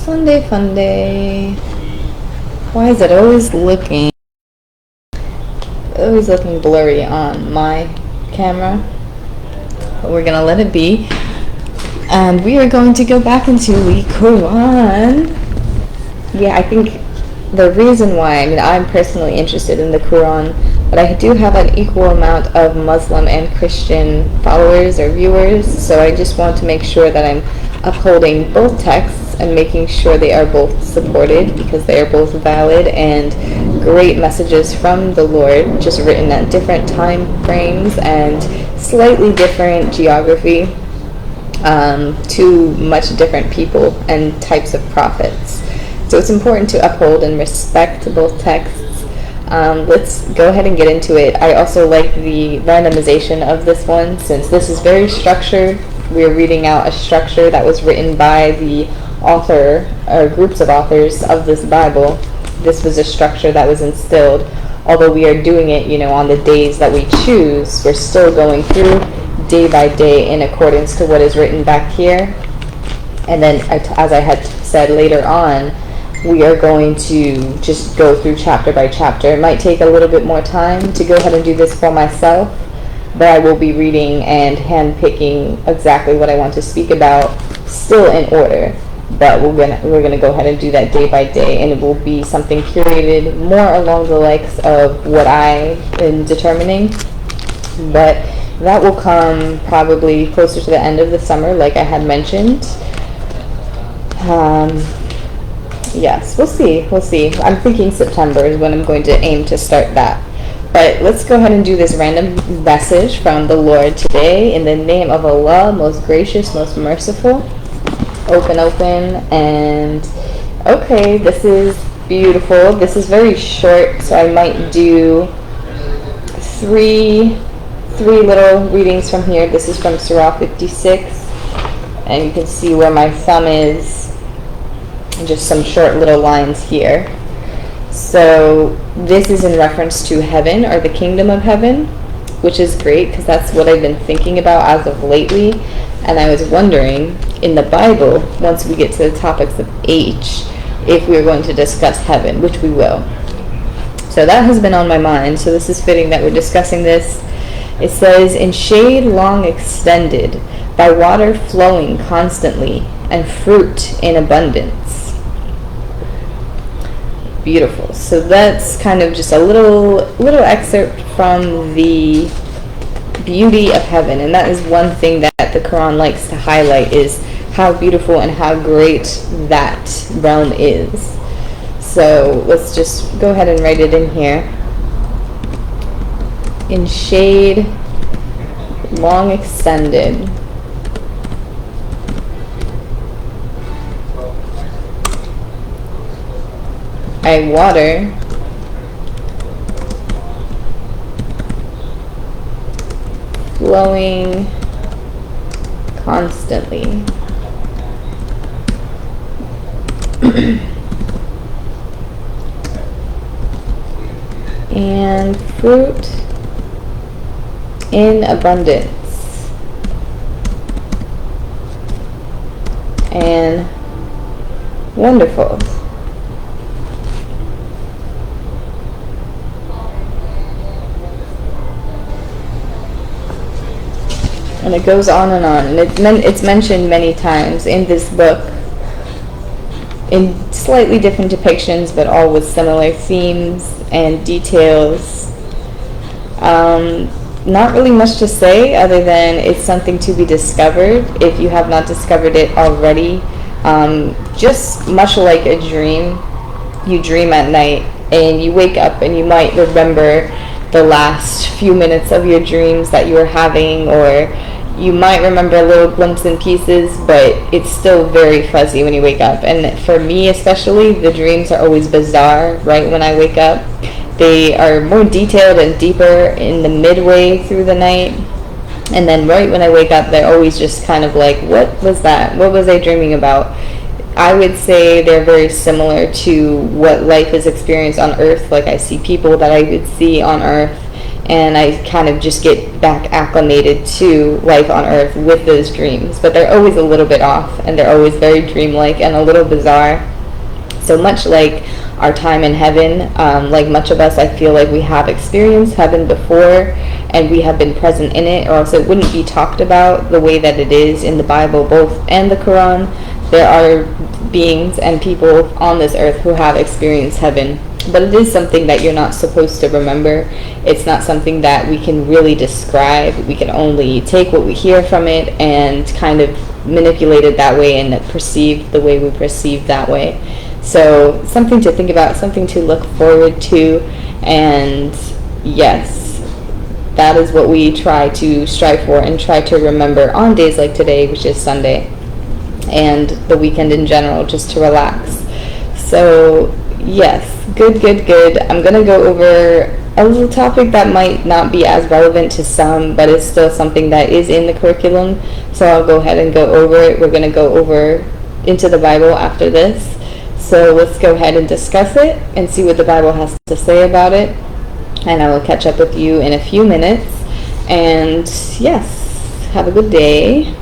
Sunday fun day. Why is it always looking blurry on my camera? But we're gonna let it be. And we are going to go back into the Quran. Yeah, I think the reason why, I'm personally interested in the Quran, but I do have an equal amount of Muslim and Christian followers or viewers, so I just want to make sure that I'm upholding both texts and making sure they are both supported, because they are both valid and great messages from the Lord, just written at different time frames and slightly different geography, to much different people and types of prophets. So it's important to uphold and respect both texts. Let's go ahead and get into it. I also like the randomization of this one, since this is very structured. We're reading out a structure that was written by the author, or groups of authors of this Bible. This was a structure that was instilled. Although we are doing it, on the days that we choose, we're still going through day by day in accordance to what is written back here. And then, as I had said later on, we are going to just go through chapter by chapter. It might take a little bit more time to go ahead and do this for myself, but I will be reading and handpicking exactly what I want to speak about, still in order. But we're gonna go ahead and do that day by day, and it will be something curated more along the likes of what I am determining. But that will come probably closer to the end of the summer, like I had mentioned. Yes, we'll see. I'm thinking September is when I'm going to aim to start that. But let's go ahead and do this random message from the Lord today. In the name of Allah, most gracious, most merciful. Open, and okay, this is beautiful. This is very short, so I might do three little readings from here. This is from Surah 56, and you can see where my thumb is. Just some short little lines here. So this is in reference to heaven, or the kingdom of heaven, which is great because that's what I've been thinking about as of lately. And I was wondering, in the Bible, once we get to the topics of H, if we're going to discuss heaven, which we will. So that has been on my mind, so this is fitting that we're discussing this. It says, in shade long extended, by water flowing constantly, and fruit in abundance. Beautiful. So that's kind of just a little excerpt from the beauty of heaven, and that is one thing that the Quran likes to highlight, is how beautiful and how great that realm is. So let's just go ahead and write it in here. In shade long extended, by water flowing constantly. And fruit in abundance. And wonderful. And it goes on, and it's mentioned many times in this book, in slightly different depictions, but all with similar themes and details. Not really much to say other than it's something to be discovered if you have not discovered it already. Just much like a dream, you dream at night and you wake up and you might remember the last few minutes of your dreams that you were having, or you might remember a little glimpse and pieces, but it's still very fuzzy when you wake up. And for me especially, the dreams are always bizarre right when I wake up. They are more detailed and deeper in the midway through the night, and then right when I wake up, they're always just kind of like, what was that? What was I dreaming about? I would say they're very similar to what life is experienced on Earth. Like, I see people that I would see on Earth and I kind of just get back acclimated to life on earth with those dreams. But they're always a little bit off, and they're always very dreamlike and a little bizarre. So much like our time in heaven, like much of us, I feel like we have experienced heaven before, and we have been present in it, or else it wouldn't be talked about the way that it is in the Bible, both and the Quran. There are beings and people on this earth who have experienced heaven, but it is something that you're not supposed to remember. It's not something that we can really describe. We can only take what we hear from it and kind of manipulate it that way and perceive the way we perceive that way. So something to think about, something to look forward to, and yes, that is what we try to strive for and try to remember on days like today, which is Sunday, and the weekend in general, just to relax. So yes, good. I'm going to go over a little topic that might not be as relevant to some, but it's still something that is in the curriculum, so I'll go ahead and go over it. We're going to go over into the Bible after this. So let's go ahead and discuss it and see what the Bible has to say about it. And I will catch up with you in a few minutes. And yes, have a good day.